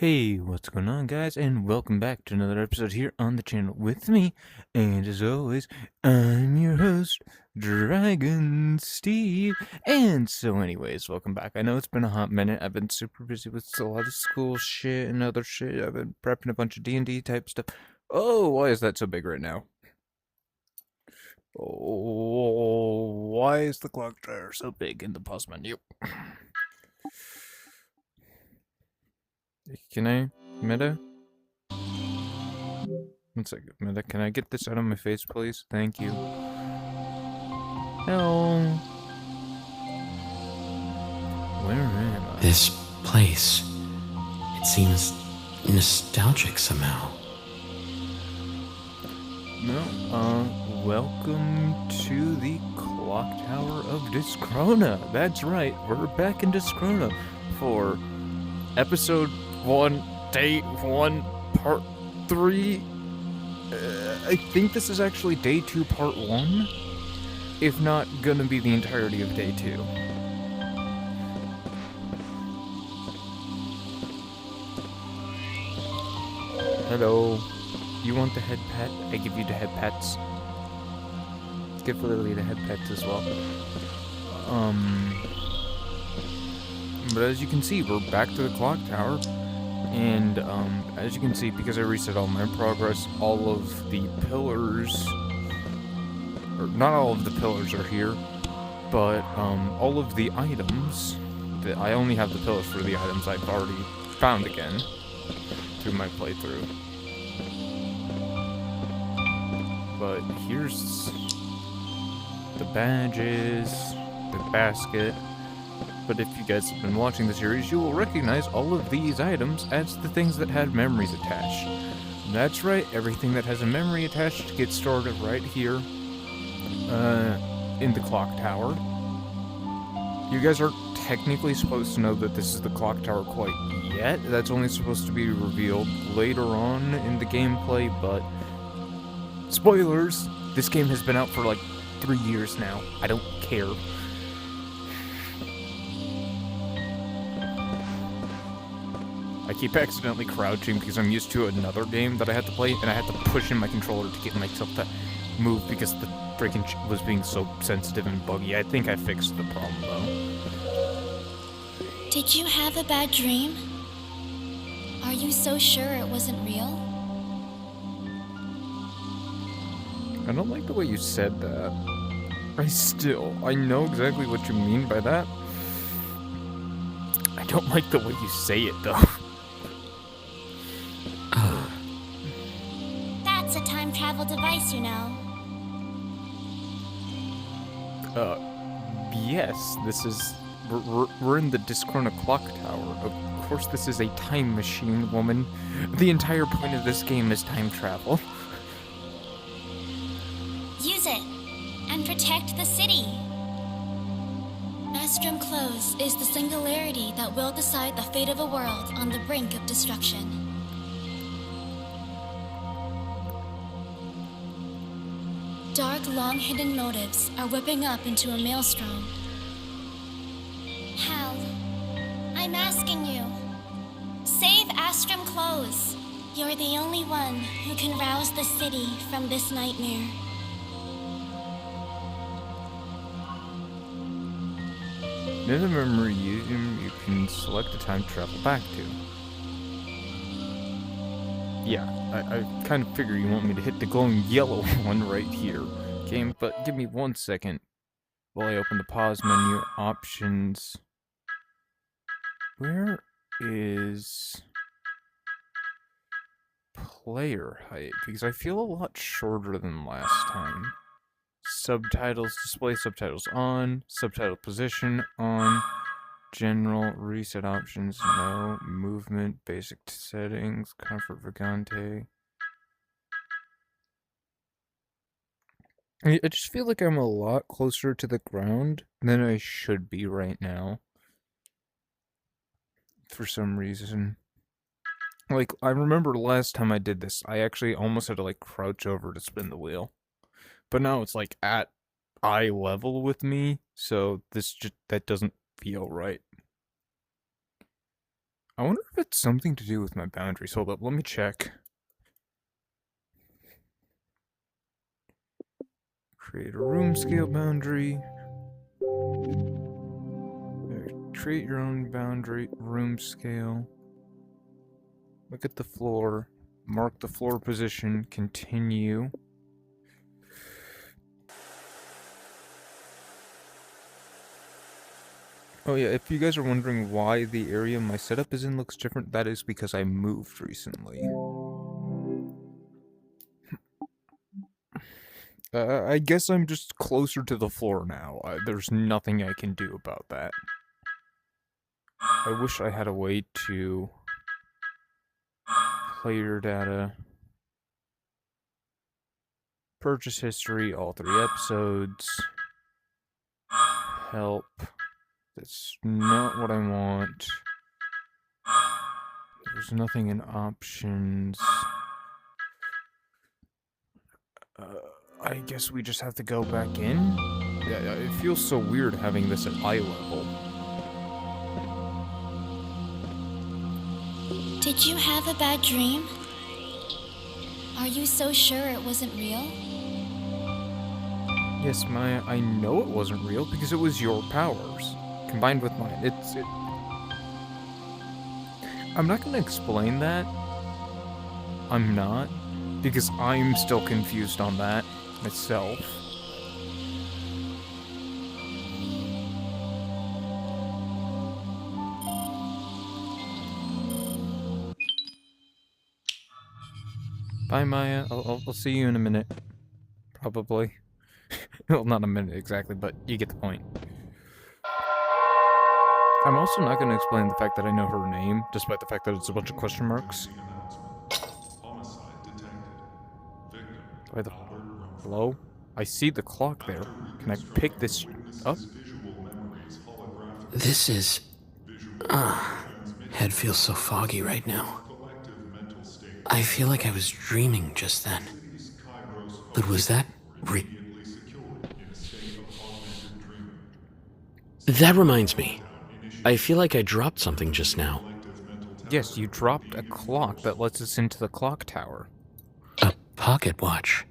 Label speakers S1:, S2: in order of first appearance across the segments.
S1: Hey, what's going on, guys? And welcome back to another episode here on the channel with me. And as always, I'm your host, Dragon Steve. And so, anyways, welcome back. I know it's been a hot minute. I've been super busy with a lot of school shit and other shit. I've been prepping a bunch of D&D type stuff. Oh, why is that so big right now? Oh, why is the clock tower so big in the pause menu? Can I, meta? One second, Meta. Can I get this out of my face, please? Thank you. Hello. Where am I?
S2: This place, it seems nostalgic somehow.
S1: No, welcome to the Clock Tower of Dischrona. That's right, we're back in Dischrona for episode 1, day 1, part 3. I think this is actually day 2, part 1. If not, gonna be the entirety of day 2. Hello. You want the head pet? I give you the head pets. Give Lily the head pets as well. But as you can see, we're back to the clock tower. And, as you can see, because I reset all my progress, all of the pillars... Or, not all of the pillars are here, but, all of the items... I only have the pillars for the items I've already found again through my playthrough. But here's the badges, the basket. But if you guys have been watching the series, you will recognize all of these items as the things that had memories attached. That's right, everything that has a memory attached gets stored right here, in the clock tower. You guys aren't technically supposed to know that this is the clock tower quite yet. That's only supposed to be revealed later on in the gameplay, but... Spoilers! This game has been out for like 3 years now. I don't care. I keep accidentally crouching because I'm used to another game that I had to play, and I had to push in my controller to get myself to move because the freaking was being so sensitive and buggy. I think I fixed the problem, though.
S3: Did you have a bad dream? Are you so sure it wasn't real?
S1: I don't like the way you said that. I know exactly what you mean by that. I don't like the way you say it, though.
S3: That's a time travel device, you know.
S1: Yes, this is... We're in the Dischrona clock tower. Of course this is a time machine, woman. The entire point of this game is time travel.
S3: Use it, and protect the city. Astrum Close is the singularity that will decide the fate of a world on the brink of destruction. Dark, long-hidden motives are whipping up into a maelstrom. Hal, I'm asking you. Save Astrum Close. You're the only one who can rouse the city from this nightmare.
S1: In the memory you can select a time travel back to. Yeah, I kind of figure you want me to hit the glowing yellow one right here. Game, but give me 1 second while I open the pause menu. Options. Where is player height? Because I feel a lot shorter than last time. Subtitles, display subtitles on, subtitle position on, general, reset options, no, movement, basic settings, comfort vagante. I just feel like I'm a lot closer to the ground than I should be right now. For some reason. Like, I remember last time I did this, I actually almost had to, like, crouch over to spin the wheel. But now it's, like, at eye level with me, so that doesn't feel right. I wonder if it's something to do with my boundaries. Hold up, let me check. Create a room scale boundary. Create your own boundary, room scale. Look at the floor. Mark the floor position. Continue. Oh yeah, if you guys are wondering why the area my setup is in looks different, that is because I moved recently. I guess I'm just closer to the floor now. There's nothing I can do about that. I wish I had a way to player data, purchase history, all 3 episodes, help. That's not what I want. There's nothing in options. I guess we just have to go back in? Yeah, it feels so weird having this at eye level.
S3: Did you have a bad dream? Are you so sure it wasn't real?
S1: Yes, Maya, I know it wasn't real because it was your powers combined with mine. I'm not gonna explain that. I'm not, because I'm still confused on that myself. Bye, Maya. I'll see you in a minute. Probably. Well, not a minute exactly, but you get the point. I'm also not going to explain the fact that I know her name, despite the fact that it's a bunch of question marks.
S4: Homicide detected. Victim,
S1: Why the...
S4: Albert Rumford.
S1: Hello? I see the clock there.
S4: After
S1: Can I pick
S4: reconstructing
S1: this
S4: the
S1: up?
S4: witness's visual memories holographically,
S2: This is.
S4: visual memory transmitted
S2: Head feels so foggy right
S4: witness's
S2: now.
S4: collective mental state.
S2: I feel like I was dreaming just then.
S4: The city's Kairos
S2: But was that
S4: were immediately secured in a state of augmented dreaming.
S2: That reminds me. I feel like I dropped something just now.
S4: Collective mental
S1: Yes, you
S4: tapestry
S1: dropped a
S4: being
S1: clock
S4: enforced.
S1: that lets us into the clock tower.
S2: A pocket watch.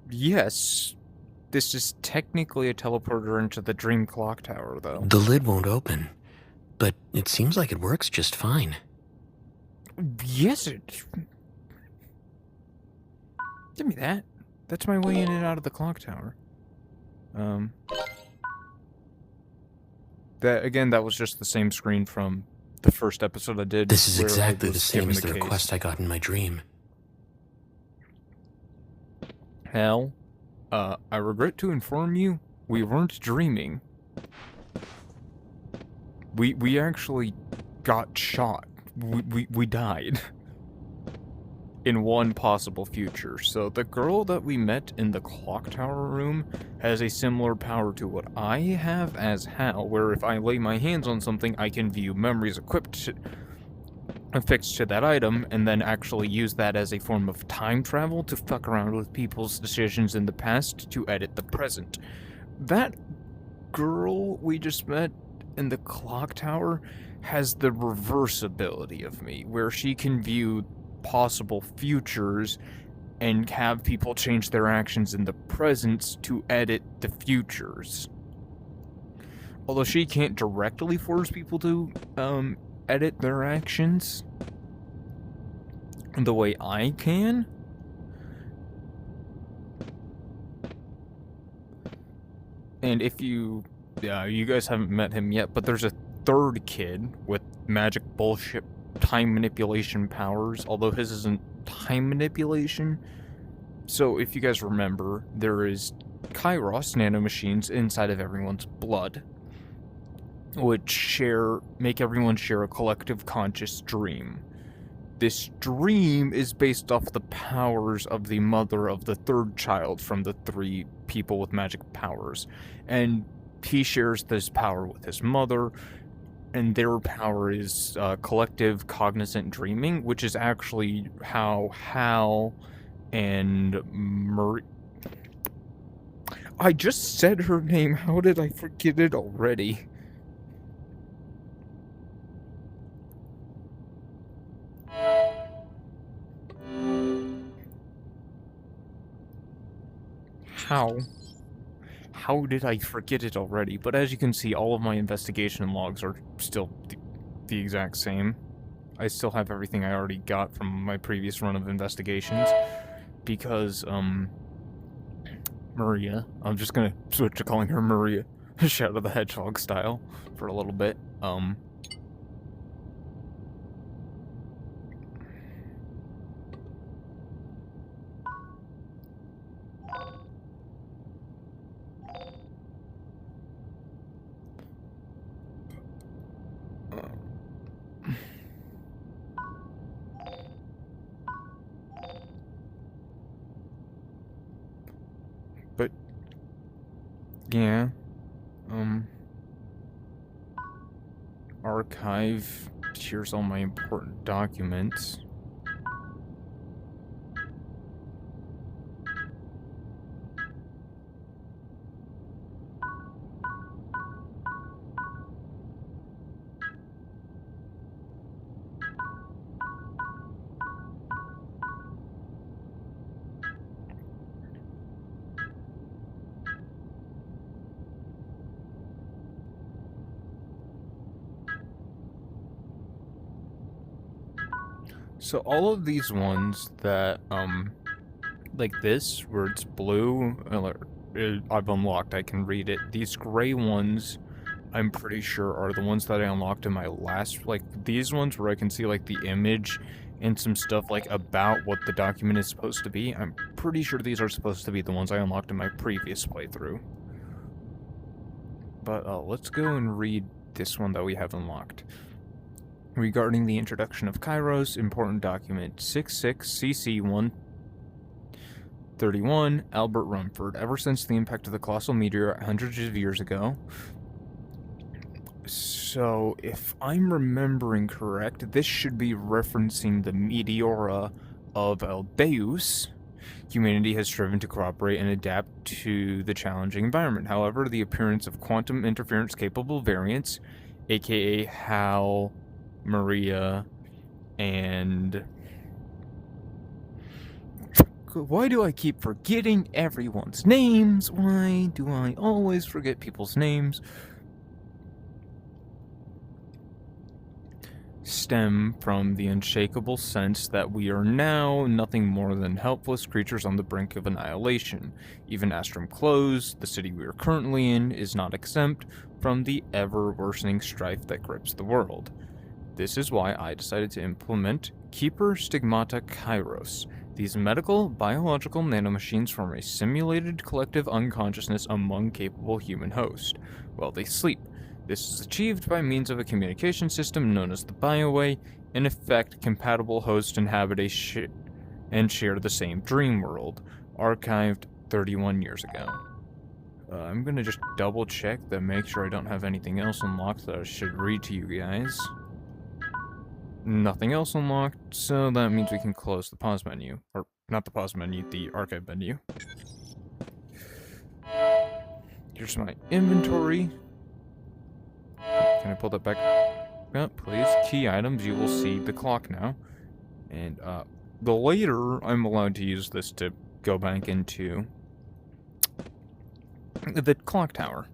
S1: Yes. This is technically a teleporter into the dream clock tower, though.
S2: The lid won't open, but it seems like it works just fine.
S1: Yes, it... Give me that. That's my way in and out of the clock tower. That was just the same screen from the first episode I did.
S2: This is
S1: where I
S2: exactly the
S1: was
S2: same
S1: given
S2: as the
S1: case.
S2: request I got in my dream.
S1: Hell, I regret to inform you, we weren't dreaming. We actually got shot. We died. In one possible future. So the girl that we met in the clock tower room has a similar power to what I have as Hal, where if I lay my hands on something, I can view memories affixed to that item, and then actually use that as a form of time travel to fuck around with people's decisions in the past to edit the present. That girl we just met in the clock tower has the reverse ability of me, where she can view possible futures and have people change their actions in the present to edit the futures. Although she can't directly force people to edit their actions the way I can. And if you guys haven't met him yet, but there's a third kid with magic bullshit time manipulation powers, although his isn't time manipulation. So if you guys remember, there is Kairos nanomachines inside of everyone's blood, which make everyone share a collective conscious dream. This dream is based off the powers of the mother of the third child from the 3 people with magic powers, and he shares this power with his mother, and their power is collective cognizant dreaming, which is actually how Hal and Marie... I just said her name, how did I forget it already? How? How did I forget it already? But as you can see, all of my investigation logs are still the exact same. I still have everything I already got from my previous run of investigations. Because, Maria, I'm just gonna switch to calling her Maria, Shadow the Hedgehog style, for a little bit. But, yeah, archive, here's all my important documents. So all of these ones that, like this, where it's blue, I've unlocked, I can read it. These gray ones, I'm pretty sure, are the ones that I unlocked in my last, like, these ones where I can see, like, the image and some stuff, like, about what the document is supposed to be. I'm pretty sure these are supposed to be the ones I unlocked in my previous playthrough. But, let's go and read this one that we have unlocked. Regarding the introduction of Kairos, important document 66CC131, Albert Rumford. Ever since the impact of the colossal meteor hundreds of years ago. So, if I'm remembering correct, this should be referencing the meteora of Albeus. Humanity has striven to cooperate and adapt to the challenging environment. However, the appearance of quantum interference-capable variants, aka HAL, Maria, and... Why do I keep forgetting everyone's names? Why do I always forget people's names? Stem from the unshakable sense that we are now nothing more than helpless creatures on the brink of annihilation. Even Astrum Close, the city we are currently in, is not exempt from the ever-worsening strife that grips the world. This is why I decided to implement Keeper Stigmata Kairos. These medical, biological nanomachines form a simulated collective unconsciousness among capable human hosts, while they sleep. This is achieved by means of a communication system known as the Bioway. In effect, compatible hosts inhabit and share the same dream world, archived 31 years ago. I'm gonna just double check to make sure I don't have anything else unlocked that I should read to you guys. Nothing else unlocked, so that means we can close the pause menu. Or, not the pause menu, the archive menu. Here's my inventory. Can I pull that back up, please? Key items, you will see the clock now. And, the later, I'm allowed to use this to go back into the clock tower.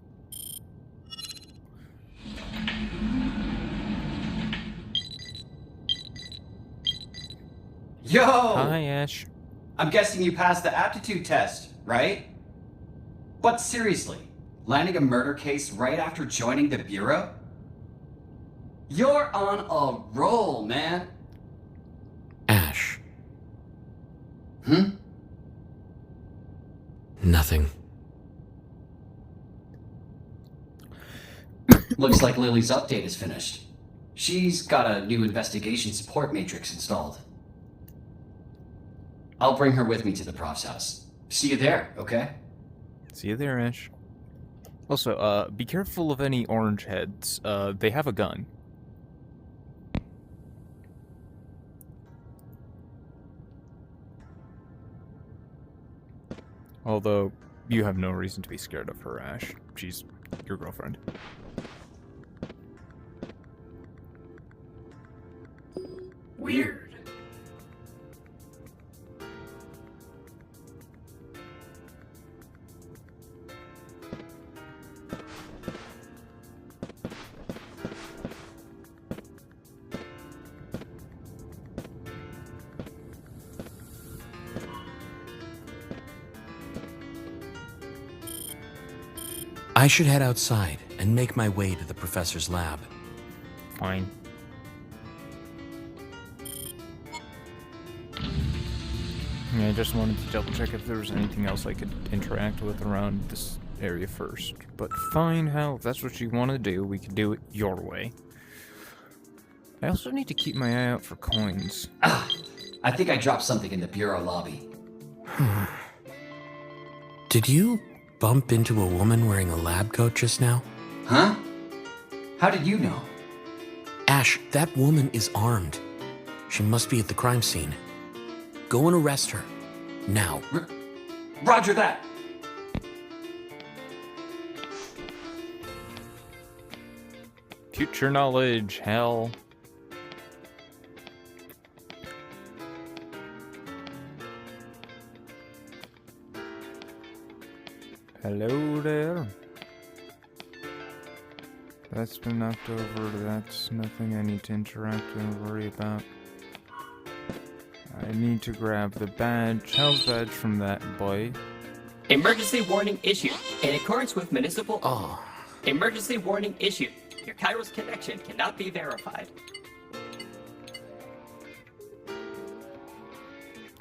S5: Yo!
S1: Hi, Ash.
S5: I'm guessing you passed the aptitude test, right? But seriously, landing a murder case right after joining the Bureau? You're on a roll, man.
S2: Ash.
S5: Hmm?
S2: Nothing.
S5: Looks like Lily's update is finished. She's got a new investigation support matrix installed. I'll bring her with me to the prof's house. See you there, okay?
S1: See you there, Ash. Also, be careful of any orange heads. They have a gun. Although, you have no reason to be scared of her, Ash. She's your girlfriend.
S5: Weird.
S2: I should head outside and make my way to the professor's lab.
S1: Fine. Yeah, I just wanted to double check if there was anything else I could interact with around this area first. But fine, hell, if that's what you want to do, we can do it your way. I also need to keep my eye out for coins.
S5: I think I dropped something in the bureau lobby.
S2: Did you bump into a woman wearing a lab coat just now?
S5: Huh? How did you know?
S2: Ash, that woman is armed. She must be at the crime scene. Go and arrest her. Now.
S5: Roger that!
S1: Future knowledge, hell. Hello there. That's been knocked over. That's nothing I need to interact and worry about. I need to grab the badge. Hell's badge from that boy.
S6: Emergency warning issued. In accordance with municipal...
S2: Oh.
S6: Emergency warning issued. Your Kairos connection cannot be verified.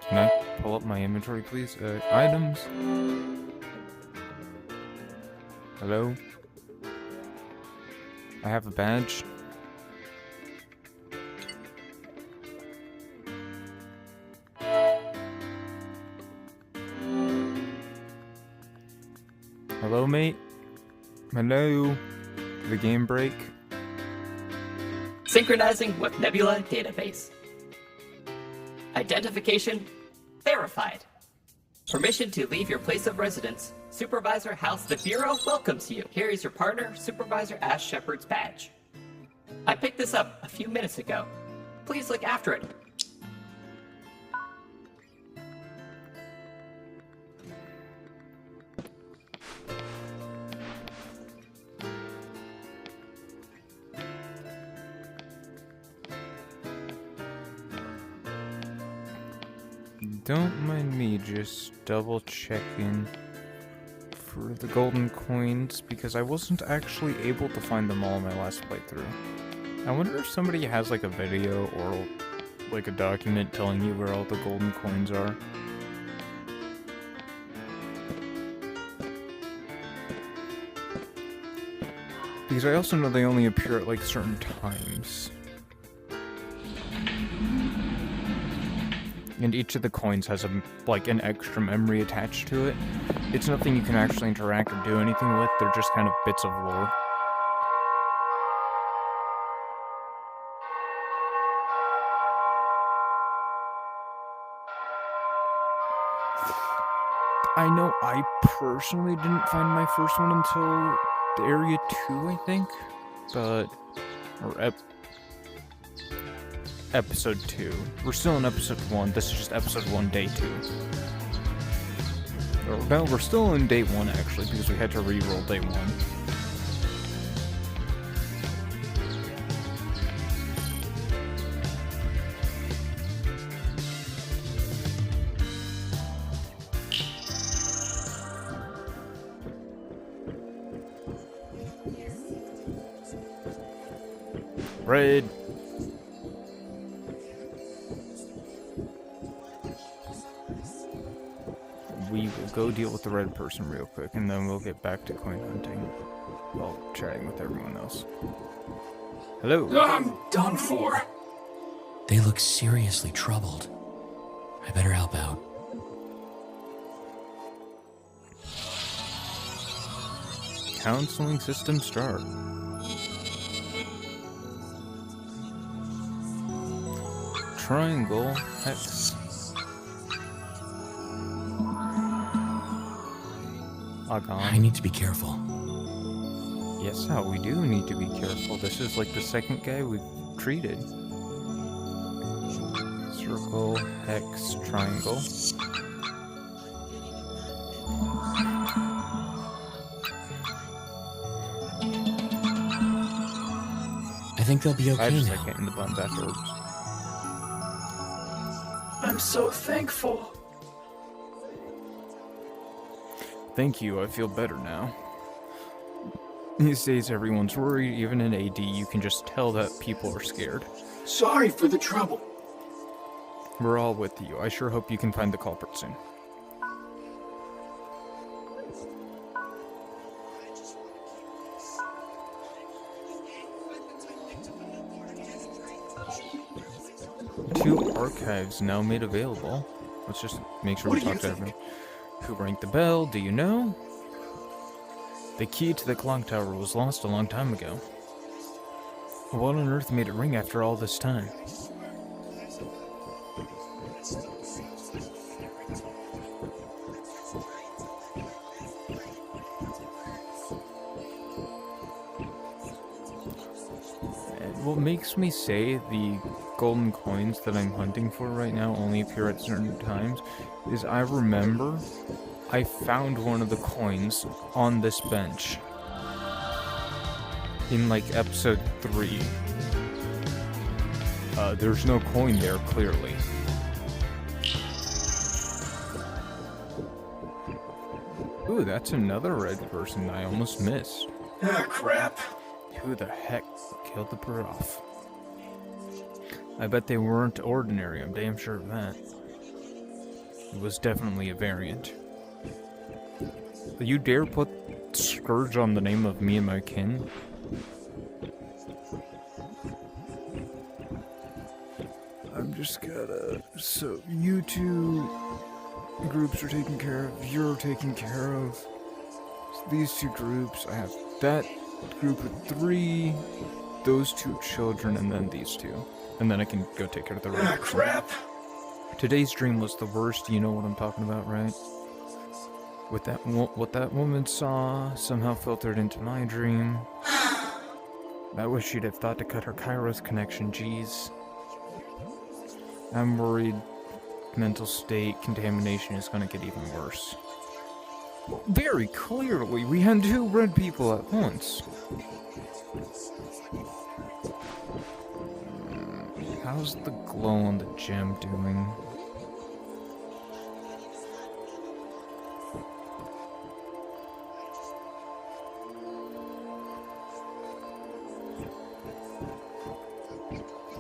S1: Can I pull up my inventory, please? Items. Hello? I have a badge. Hello, mate? Hello? Did the game break?
S6: Synchronizing with Nebula database. Identification verified. Permission to leave your place of residence. Supervisor House, the Bureau welcomes you. Here is your partner, Supervisor Ash Shepard's badge. I picked this up a few minutes ago. Please look after it.
S1: Don't mind me just double checking for the golden coins because I wasn't actually able to find them all in my last playthrough. I wonder if somebody has like a video or like a document telling you where all the golden coins are. Because I also know they only appear at like certain times. And each of the coins has like an extra memory attached to it. It's nothing you can actually interact or do anything with, they're just kind of bits of lore. I know I personally didn't find my first one until Area 2, I think? But... or Episode 2. We're still in Episode 1, this is just Episode 1, Day 2. Or, no, we're still in Day 1, actually, because we had to re-roll Day 1. Red. We will go deal with the red person real quick, and then we'll get back to coin hunting while chatting with everyone else. Hello.
S7: I'm done for.
S2: They look seriously troubled. I better help out.
S1: Counseling system start. Triangle hex.
S2: I need to be careful.
S1: Yes, how we do need to be careful. This is like the second guy we've treated. Circle, hex, triangle.
S2: I think they'll be
S1: I
S2: okay
S1: just
S2: now.
S1: like hitting the buttons afterwards.
S7: I'm so thankful.
S1: Thank you, I feel better now. These days, everyone's worried. Even in AD, you can just tell that people are scared.
S7: Sorry for the trouble.
S1: We're all with you. I sure hope you can find the culprit soon. Two archives now made available. Let's just make sure we talk to everyone. Who rang the bell? Do you know? The key to the clock tower was lost a long time ago. What on earth made it ring after all this time? What makes me say the golden coins that I'm hunting for right now only appear at certain times is I remember I found one of the coins on this bench in like episode 3. There's no coin there, clearly. Ooh, that's another red person I almost missed.
S7: Ah, crap.
S1: Who the heck killed the prof? I bet they weren't ordinary, I'm damn sure of that. It was definitely a variant. You dare put Scourge on the name of me and my kin? I'm just gotta... So, you two groups are taken care of, you're taken care of. So these two groups, I have that group of 3, those 2 children, and then these 2. And then I can go take care of the rest.
S7: Ah, crap.
S1: Today's dream was the worst, you know what I'm talking about, right? With that, what that woman saw somehow filtered into my dream. I wish she'd have thought to cut her Kairos connection, jeez. I'm worried mental state contamination is gonna get even worse. Well, very clearly, we had 2 red people at once. How's the glow on the gem doing?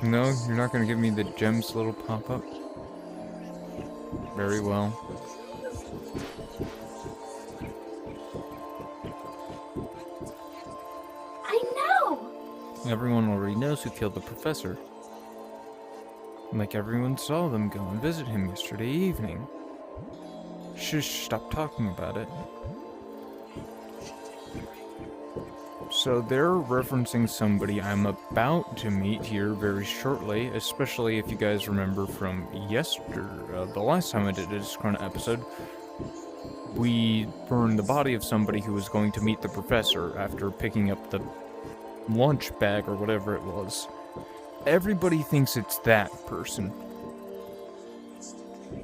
S1: No, you're not gonna give me the gem's little pop-up? Very well.
S3: I know!
S1: Everyone already knows who killed the professor. Like everyone saw them go and visit him yesterday evening. Shush, stop talking about it. So they're referencing somebody I'm about to meet here very shortly, especially if you guys remember from the last time I did a Dischrona episode. We burned the body of somebody who was going to meet the professor after picking up the lunch bag or whatever it was. Everybody thinks it's that person.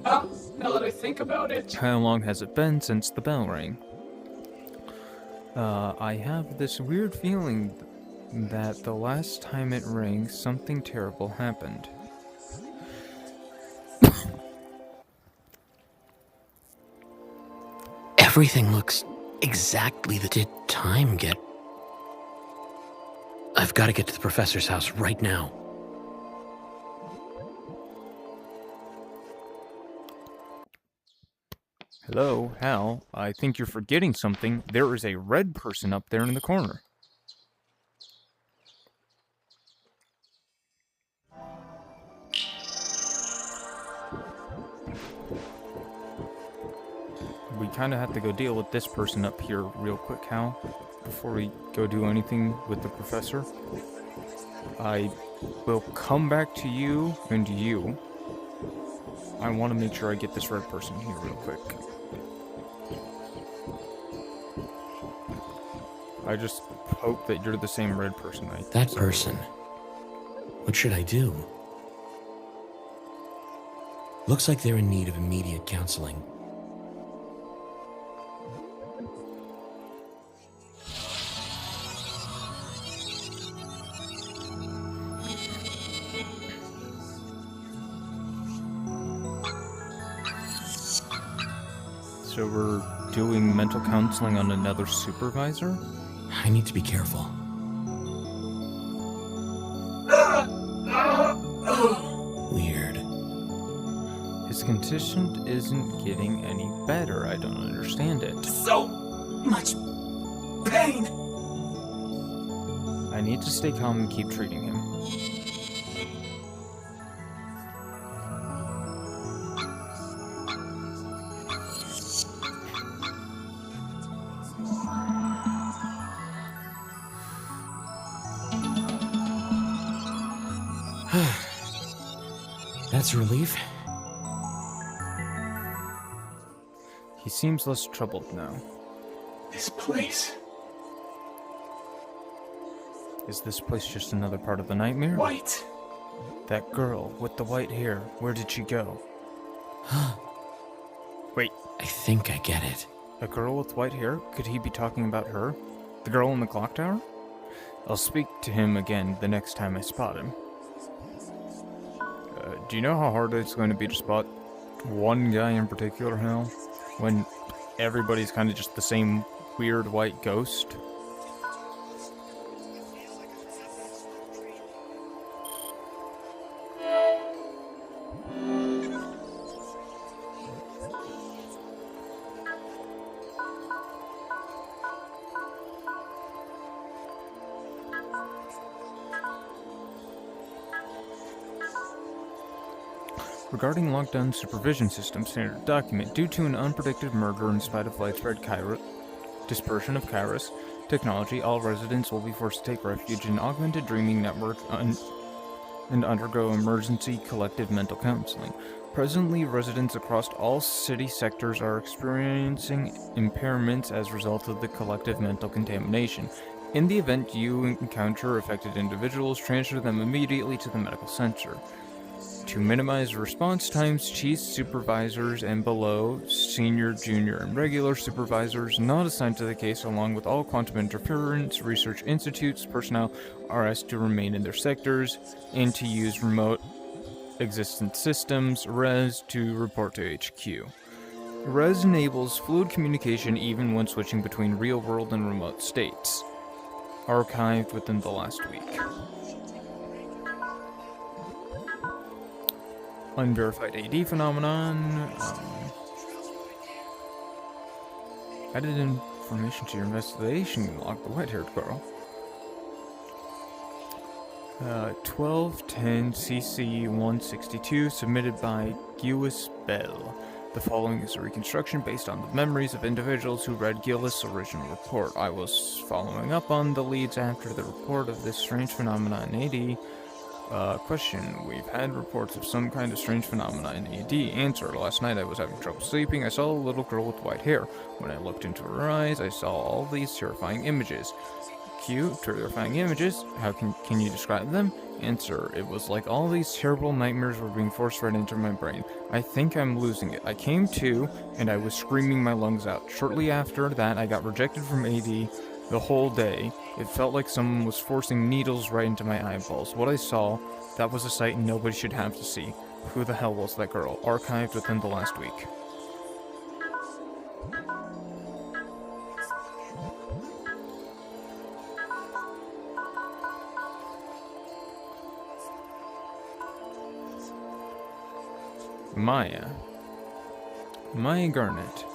S7: Oh, now that I think about it.
S1: How long has it been since the bell rang? I have this weird feeling that the last time it rang, something terrible happened.
S2: Everything looks exactly the... Did time get... I've got to get to the professor's house right now.
S1: Hello, Hal. I think you're forgetting something. There is a red person up there in the corner. We kind of have to go deal with this person up here real quick, Hal, before we go do anything with the professor. I will come back to you and you. I want to make sure I get this red person here real quick. I just hope that you're the same red person.
S2: That person. What should I do? Looks like they're in need of immediate counseling.
S1: So we're doing mental counseling on another supervisor?
S2: I need to be careful. Weird.
S1: His condition isn't getting any better. I don't understand it.
S7: So much pain.
S1: I need to stay calm and keep treating him.
S2: That's a relief.
S1: He seems less troubled now.
S7: This place.
S1: Is this place just another part of the nightmare?
S7: White.
S1: That girl with the white hair, where did she go? Wait,
S2: I think I get it.
S1: a girl with white hair? Could he be talking about her? The girl in the clock tower? I'll speak to him again the next time I spot him. Do you know how hard it's going to be to spot one guy in particular, Hal? When everybody's kind of just the same weird white ghost? Regarding lockdown supervision system standard document, due to an unpredicted murder in spite of widespread dispersion of Kairos technology, all residents will be forced to take refuge in augmented dreaming network and undergo emergency collective mental counseling. Presently, residents across all city sectors are experiencing impairments as a result of the collective mental contamination. In the event you encounter affected individuals, transfer them immediately to the medical center. To minimize response times, chief supervisors and below, senior, junior, and regular supervisors not assigned to the case, along with all quantum interference research institutes personnel, are asked to remain in their sectors and to use remote existence systems, RES, to report to HQ. RES enables fluid communication even when switching between real-world and remote states. Archived within the last week. Unverified AD phenomenon. Added information to your investigation log, the white-haired girl. 1210 CC 162, submitted by Gillis Bell. The following is a reconstruction based on the memories of individuals who read Gillis' original report. I was following up on the leads after the report of this strange phenomenon in AD. Question. We've had reports of some kind of strange phenomena in AD. Answer. Last night I was having trouble sleeping. I saw a little girl with white hair. When I looked into her eyes, I saw all these terrifying images. Q. Terrifying images? How can you describe them? Answer. It was like all these terrible nightmares were being forced right into my brain. I think I'm losing it. I came to, and I was screaming my lungs out. Shortly after that, I got rejected from AD. The whole day, it felt like someone was forcing needles right into my eyeballs. What I saw, that was a sight nobody should have to see. Who the hell was that girl? Archived within the last week. Maya Garnett.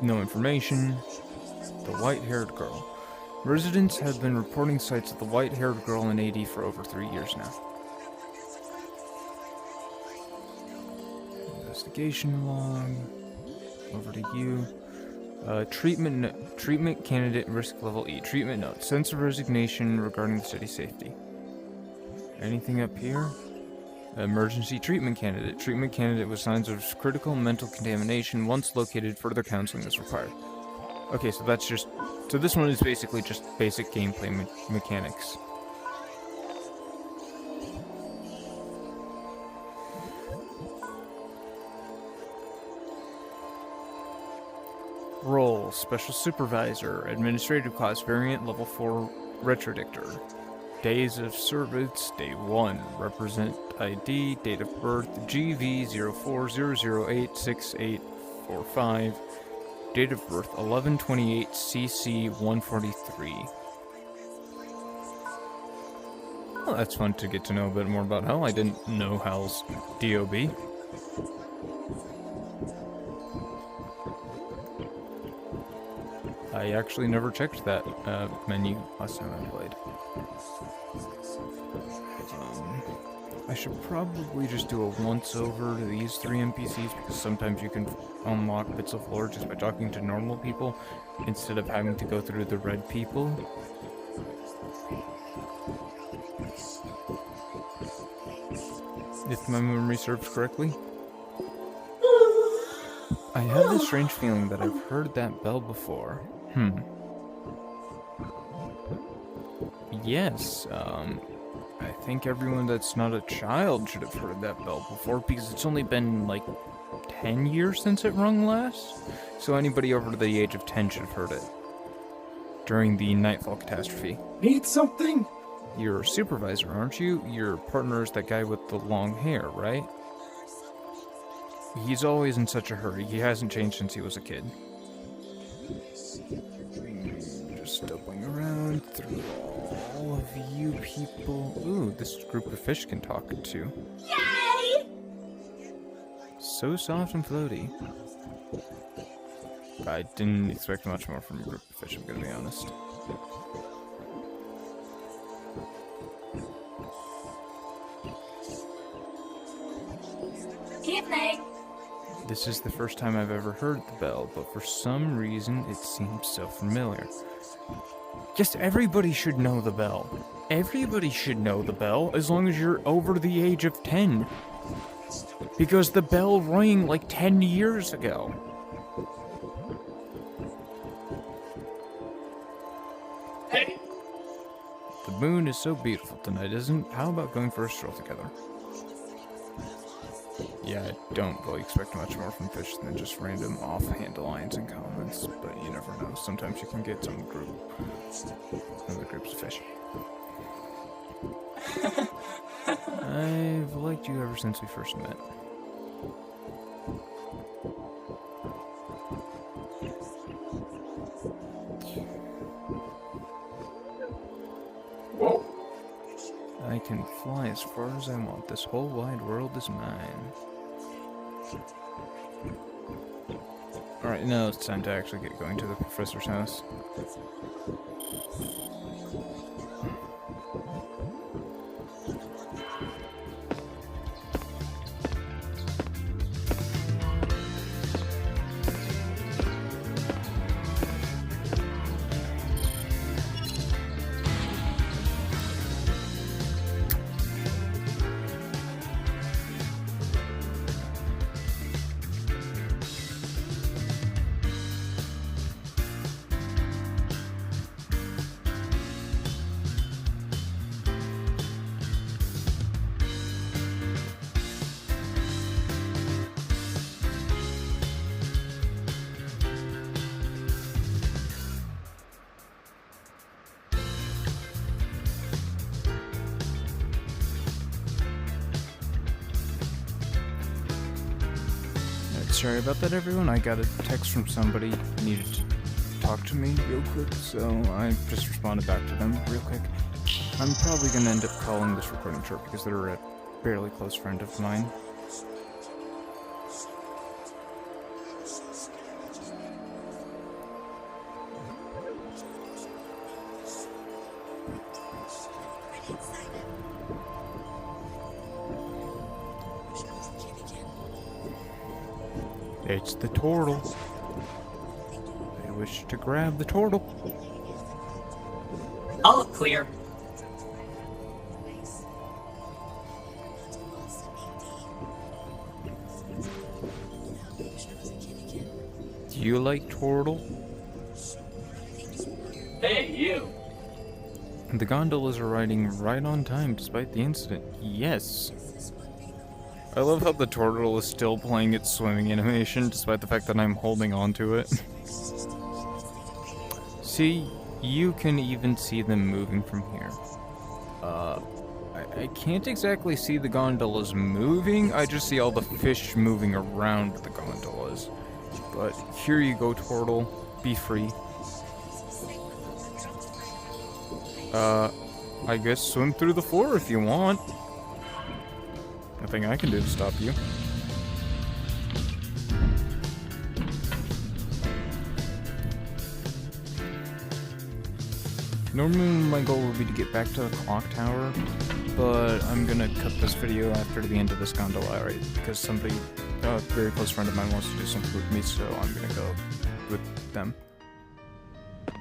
S1: No information. The white-haired girl. Residents have been reporting sights of the white-haired girl in AD for over 3 years now. Investigation log. Over to you. Treatment candidate risk level E. Treatment note. Sense of resignation regarding the city's safety. Anything up here? Emergency treatment candidate. Treatment candidate with signs of critical mental contamination. Once located, further counseling is required. Okay, so that's just... So this one is basically just basic gameplay mechanics. Role, Special Supervisor, Administrative Class Variant Level 4 Retrodictor. Days of Service, Day 1. Represent ID, Date of Birth, GV0400868845. Date of birth 11/28 CC 143. Well, that's fun to get to know a bit more about Hal. I didn't know Hal's DOB. I actually never checked that menu last time I played. I should probably just do a once-over to these 3 NPCs, because sometimes you can unlock bits of lore just by talking to normal people, instead of having to go through the red people. If my memory serves correctly. I have this strange feeling that I've heard that bell before. Yes, I think everyone that's not a child should have heard that bell before, because it's only been, like, 10 years since it rung last? So anybody over the age of 10 should have heard it. During the Nightfall catastrophe.
S7: Need something?
S1: You're a supervisor, aren't you? Your partner is that guy with the long hair, right? He's always in such a hurry. He hasn't changed since he was a kid. Just stumbling around through all of you people. Ooh, this group of fish can talk too.
S3: Yay!
S1: So soft and floaty. I didn't expect much more from a group of fish, I'm gonna be honest.
S3: Evening.
S1: This is the first time I've ever heard the bell, but for some reason it seems so familiar. Yes, everybody should know the bell. Everybody should know the bell as long as you're over the age of 10. Because the bell rang like 10 years ago.
S6: Hey!
S1: The moon is so beautiful tonight, isn't it? How about going for a stroll together? Yeah, I don't really expect much more from fish than just random offhand lines and comments, but you never know. Sometimes you can get some other groups of fish. I've liked you ever since we first met.
S7: Whoa.
S1: I can fly as far as I want. This whole wide world is mine. Alright, now it's time to actually get going to the professor's house. Sorry about that, everyone. I got a text from somebody who needed to talk to me real quick, so I just responded back to them real quick. I'm probably going to end up calling this recording short because they're a barely close friend of mine. It's the turtle. I wish to grab the turtle.
S6: All clear.
S1: Do you like turtle?
S6: Hey, you!
S1: The gondolas are riding right on time despite the incident. Yes. I love how the turtle is still playing its swimming animation despite the fact that I'm holding on to it. See, you can even see them moving from here. I can't exactly see the gondolas moving, I just see all the fish moving around the gondolas. But here you go, Turtle. Be free. I guess swim through the floor if you want. Nothing I can do to stop you. Normally my goal would be to get back to the clock tower, but I'm gonna cut this video after the end of this gondola ride, because somebody, a very close friend of mine wants to do something with me, so I'm gonna go with them.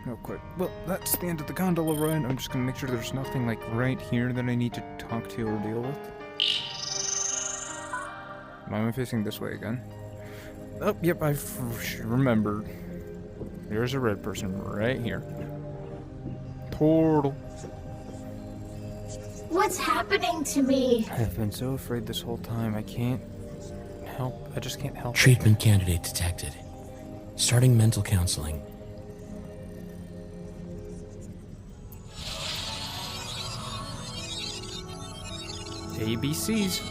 S1: Real quick. Well, that's the end of the gondola ride. I'm just gonna make sure there's nothing like right here that I need to talk to or deal with. Why am I facing this way again? Oh, yep, I've remembered. There's a red person right here. Turtle.
S3: What's happening to me?
S1: I've been so afraid this whole time. I can't help. I just can't help it.
S2: Treatment candidate detected. Starting mental counseling.
S1: ABCs.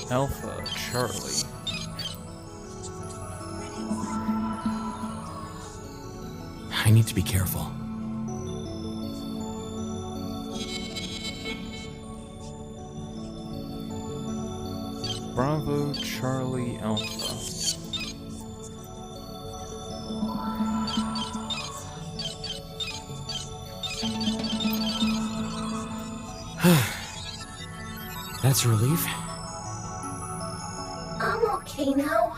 S1: Alpha Charlie.
S2: I need to be careful.
S1: Bravo Charlie Alpha.
S2: That's a relief.
S3: I'm okay now.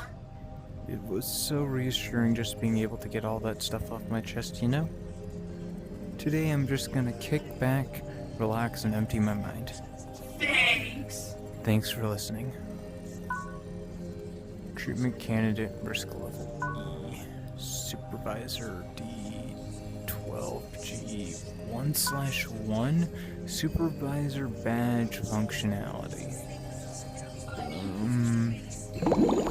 S1: It was so reassuring just being able to get all that stuff off my chest, you know? Today I'm just gonna kick back, relax, and empty my mind.
S7: Thanks.
S1: Thanks for listening. Treatment candidate risk level E. Supervisor D12G1/1. Supervisor badge functionality.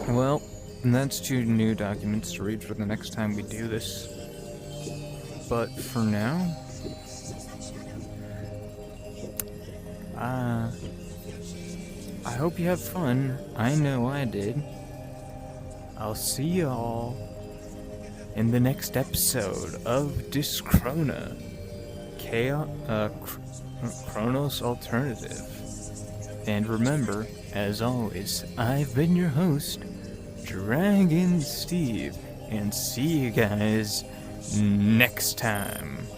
S1: Well, that's 2 new documents to read for the next time we do this. But for now, I hope you have fun. I know I did. I'll see y'all in the next episode of Dischrona. Chronos Alternative. And remember, as always, I've been your host, Dragon Steve, and see you guys next time.